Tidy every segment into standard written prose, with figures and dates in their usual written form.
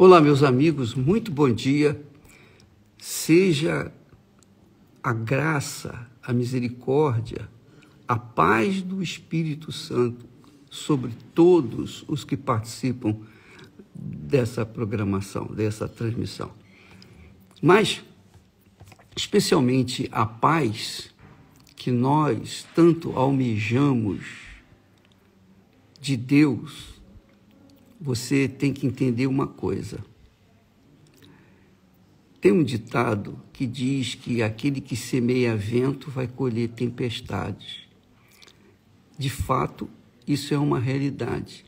Olá, meus amigos, muito bom dia. Seja a graça, a misericórdia, a paz do Espírito Santo sobre todos os que participam dessa programação, dessa transmissão. Mas, especialmente a paz que nós tanto almejamos de Deus, você tem que entender uma coisa. Tem um ditado que diz que aquele que semeia vento vai colher tempestades. De fato, isso é uma realidade.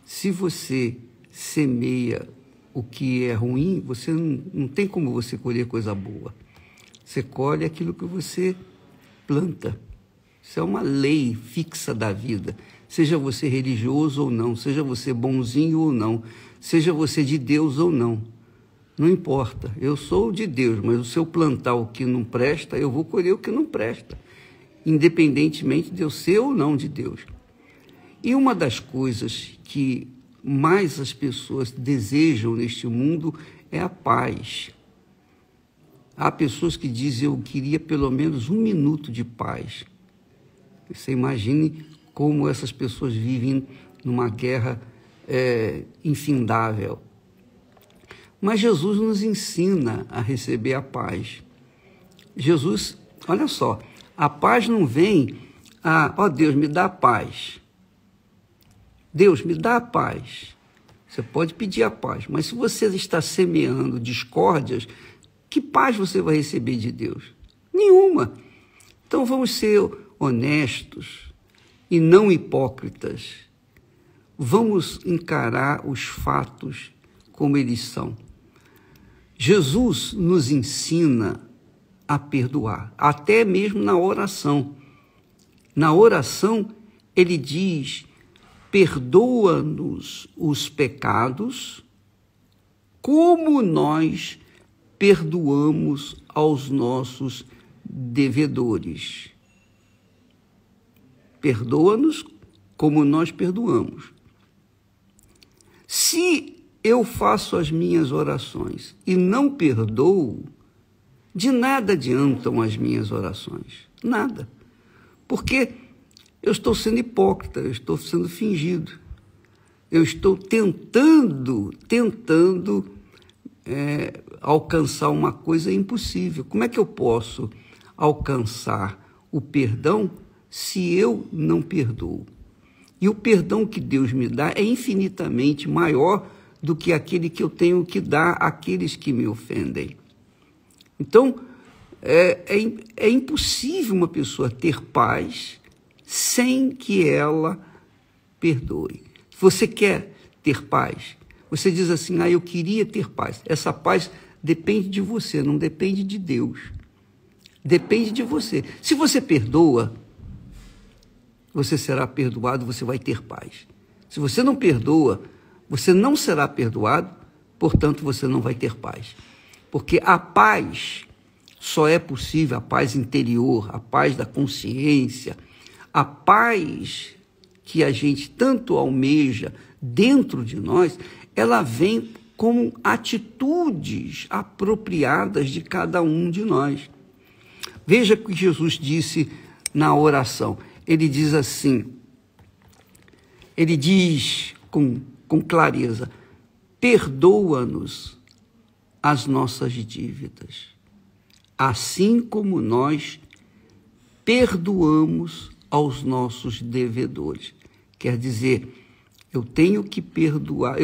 Se você semeia o que é ruim, você não tem como você colher coisa boa. Você colhe aquilo que você planta. Isso é uma lei fixa da vida. Seja você religioso ou não, seja você bonzinho ou não, seja você de Deus ou não. Não importa, eu sou de Deus, mas se eu plantar o que não presta, eu vou colher o que não presta, independentemente de eu ser ou não de Deus. E uma das coisas que mais as pessoas desejam neste mundo é a paz. Há pessoas que dizem, eu queria pelo menos 1 minuto de paz. Você imagine como essas pessoas vivem numa guerra infindável. Mas Jesus nos ensina a receber a paz. Jesus, olha só, a paz não vem Deus, me dá a paz. Deus, me dá a paz. Você pode pedir a paz, mas se você está semeando discórdias, que paz você vai receber de Deus? Nenhuma. Então vamos ser honestos e não hipócritas. Vamos encarar os fatos como eles são. Jesus nos ensina a perdoar, até mesmo na oração. Na oração, ele diz, perdoa-nos os pecados, como nós perdoamos aos nossos devedores. Perdoa-nos como nós perdoamos. Se eu faço as minhas orações e não perdoo, de nada adiantam as minhas orações. Nada. Porque eu estou sendo hipócrita, eu estou sendo fingido. Eu estou tentando alcançar uma coisa impossível. Como é que eu posso alcançar o perdão se eu não perdoo? E o perdão que Deus me dá é infinitamente maior do que aquele que eu tenho que dar àqueles que me ofendem. Então, é impossível uma pessoa ter paz sem que ela perdoe. Se você quer ter paz, você diz assim, eu queria ter paz. Essa paz depende de você, não depende de Deus. Depende de você. Se você perdoa, você será perdoado, você vai ter paz. Se você não perdoa, você não será perdoado, portanto, você não vai ter paz. Porque a paz só é possível, a paz interior, a paz da consciência, a paz que a gente tanto almeja dentro de nós, ela vem com atitudes apropriadas de cada um de nós. Veja o que Jesus disse na oração. Ele diz assim, ele diz com clareza, perdoa-nos as nossas dívidas, assim como nós perdoamos aos nossos devedores. Quer dizer, eu tenho que perdoar,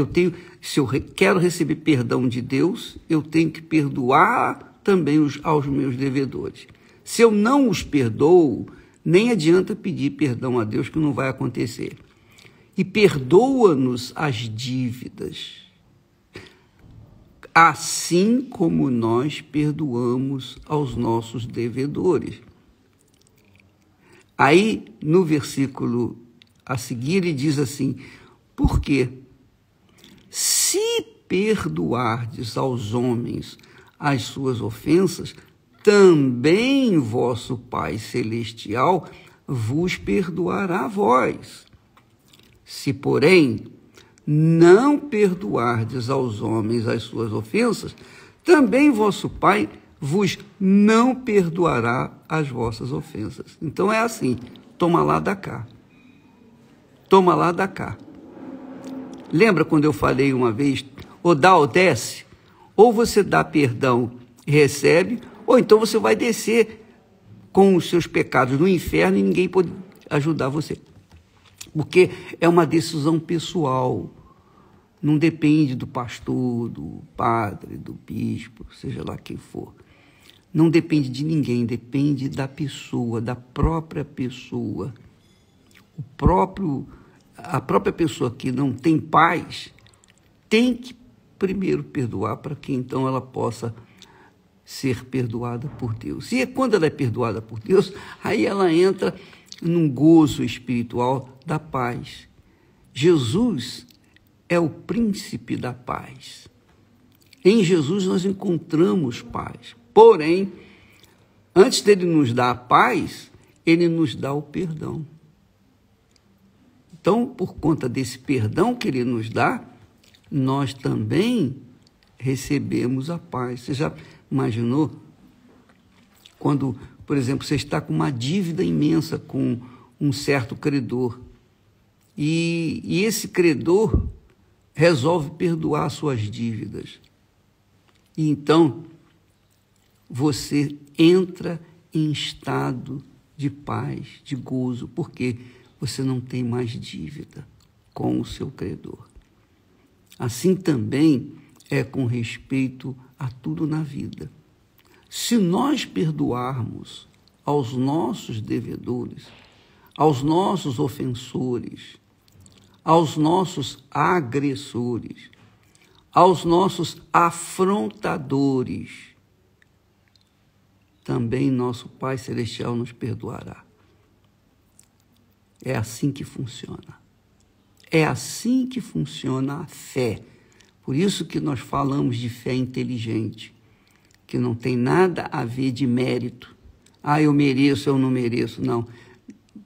se eu quero receber perdão de Deus, eu tenho que perdoar também aos meus devedores. Se eu não os perdoo, nem adianta pedir perdão a Deus, que não vai acontecer. E perdoa-nos as dívidas, assim como nós perdoamos aos nossos devedores. Aí, no versículo a seguir, ele diz assim, por quê? Se perdoardes aos homens as suas ofensas, também vosso Pai Celestial vos perdoará a vós. Se, porém, não perdoardes aos homens as suas ofensas, também vosso Pai vos não perdoará as vossas ofensas. Então é assim, toma lá, dá cá. Toma lá, dá cá. Lembra quando eu falei uma vez, ou dá ou desce? Ou você dá perdão e recebe, ou então você vai descer com os seus pecados no inferno e ninguém pode ajudar você. Porque é uma decisão pessoal. Não depende do pastor, do padre, do bispo, seja lá quem for. Não depende de ninguém, depende da pessoa, da própria pessoa. A própria pessoa que não tem paz tem que primeiro perdoar para que então ela possa ser perdoada por Deus. E quando ela é perdoada por Deus, aí ela entra num gozo espiritual da paz. Jesus é o príncipe da paz. Em Jesus nós encontramos paz. Porém, antes dele nos dar a paz, ele nos dá o perdão. Então, por conta desse perdão que ele nos dá, nós também recebemos a paz. Você já imaginou quando, por exemplo, você está com uma dívida imensa com um certo credor e esse credor resolve perdoar suas dívidas. E então, você entra em estado de paz, de gozo, porque você não tem mais dívida com o seu credor. Assim também é com respeito a tudo na vida. Se nós perdoarmos aos nossos devedores, aos nossos ofensores, aos nossos agressores, aos nossos afrontadores, também nosso Pai Celestial nos perdoará. É assim que funciona. É assim que funciona a fé. Por isso que nós falamos de fé inteligente, que não tem nada a ver de mérito. Ah, eu mereço, eu não mereço. Não.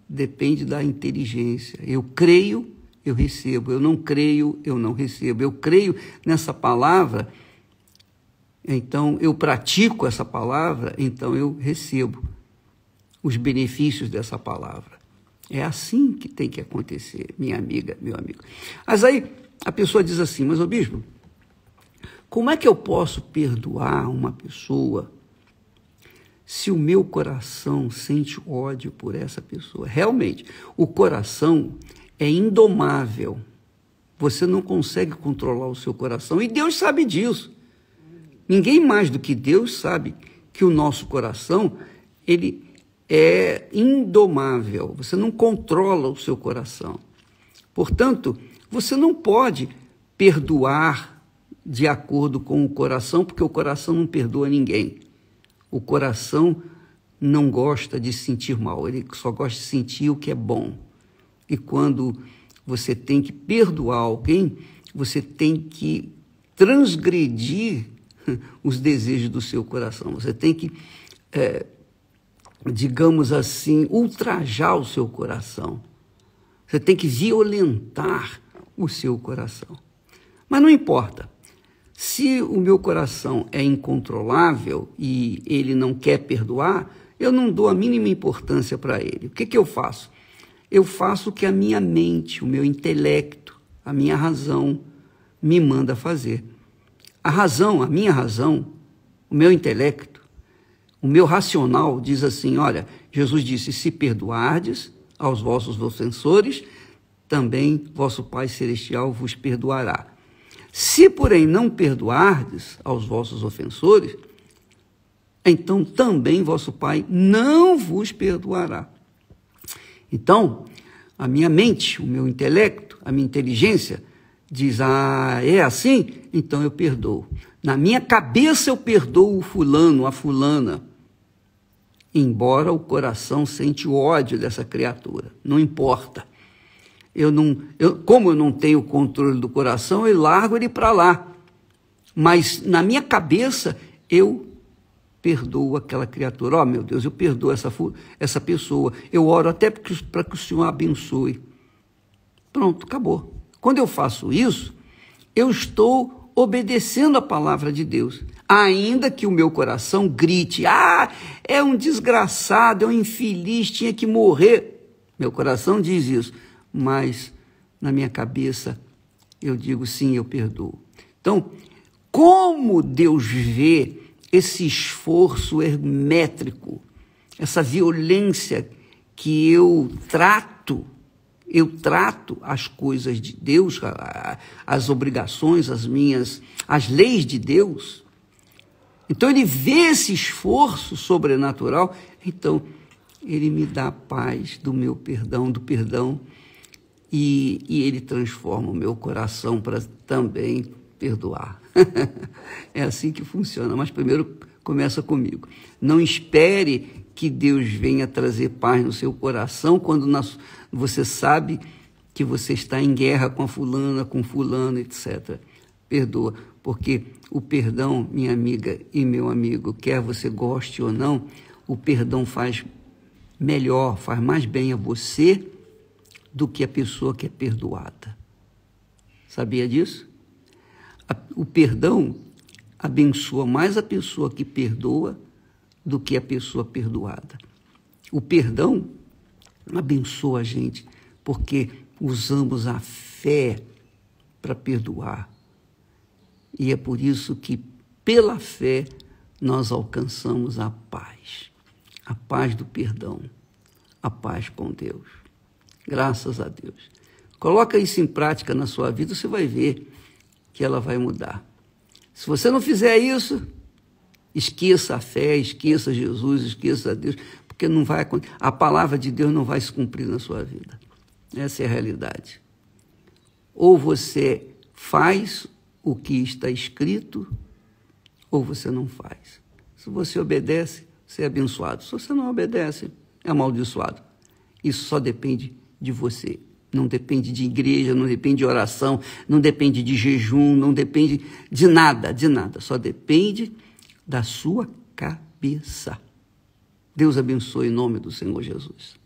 Depende da inteligência. Eu creio, eu recebo. Eu não creio, eu não recebo. Eu creio nessa palavra, então eu pratico essa palavra, então eu recebo os benefícios dessa palavra. É assim que tem que acontecer, minha amiga, meu amigo. Mas aí a pessoa diz assim, mas, ô bispo, como é que eu posso perdoar uma pessoa se o meu coração sente ódio por essa pessoa? Realmente, o coração é indomável. Você não consegue controlar o seu coração e Deus sabe disso. Ninguém mais do que Deus sabe que o nosso coração, ele é indomável. Você não controla o seu coração. Portanto, você não pode perdoar de acordo com o coração, porque o coração não perdoa ninguém. O coração não gosta de sentir mal, ele só gosta de sentir o que é bom. E quando você tem que perdoar alguém, você tem que transgredir os desejos do seu coração. Você tem que, digamos assim, ultrajar o seu coração. Você tem que violentar o seu coração. Mas não importa. Se o meu coração é incontrolável e ele não quer perdoar, eu não dou a mínima importância para ele. O que eu faço? Eu faço o que a minha mente, o meu intelecto, a minha razão me manda fazer. A minha razão, o meu intelecto, o meu racional diz assim, olha, Jesus disse, se perdoardes aos vossos ofensores, também vosso Pai Celestial vos perdoará. Se, porém, não perdoardes aos vossos ofensores, então também vosso Pai não vos perdoará. Então, a minha mente, o meu intelecto, a minha inteligência diz, é assim? Então eu perdoo. Na minha cabeça eu perdoo o fulano, a fulana, embora o coração sente o ódio dessa criatura, não importa. Como eu não tenho controle do coração, eu largo ele para lá. Mas na minha cabeça, eu perdoo aquela criatura. Oh, meu Deus, eu perdoo essa pessoa. Eu oro até para que o Senhor abençoe. Pronto, acabou. Quando eu faço isso, eu estou obedecendo a palavra de Deus, ainda que o meu coração grite, é um desgraçado, é um infeliz, tinha que morrer. Meu coração diz isso, mas na minha cabeça eu digo sim, eu perdoo. Então, como Deus vê esse esforço hermétrico, essa violência que eu trato as coisas de Deus, as obrigações, as leis de Deus. Então ele vê esse esforço sobrenatural, então ele me dá a paz do perdão, e ele transforma o meu coração para também perdoar. É assim que funciona, mas primeiro começa comigo. Não espere que Deus venha trazer paz no seu coração quando você sabe que você está em guerra com a fulana, com fulano, etc. Perdoa, porque o perdão, minha amiga e meu amigo, quer você goste ou não, o perdão faz melhor, faz mais bem a você do que a pessoa que é perdoada. Sabia disso? O perdão abençoa mais a pessoa que perdoa do que a pessoa perdoada. O perdão abençoa a gente porque usamos a fé para perdoar. E é por isso que, pela fé, nós alcançamos a paz do perdão, a paz com Deus. Graças a Deus. Coloca isso em prática na sua vida, você vai ver que ela vai mudar. Se você não fizer isso, esqueça a fé, esqueça Jesus, esqueça a Deus, porque não vai acontecer. A palavra de Deus não vai se cumprir na sua vida. Essa é a realidade. Ou você faz o que está escrito, ou você não faz. Se você obedece, você é abençoado. Se você não obedece, é amaldiçoado. Isso só depende de você. Não depende de igreja, não depende de oração, não depende de jejum, não depende de nada. Só depende da sua cabeça. Deus abençoe em nome do Senhor Jesus.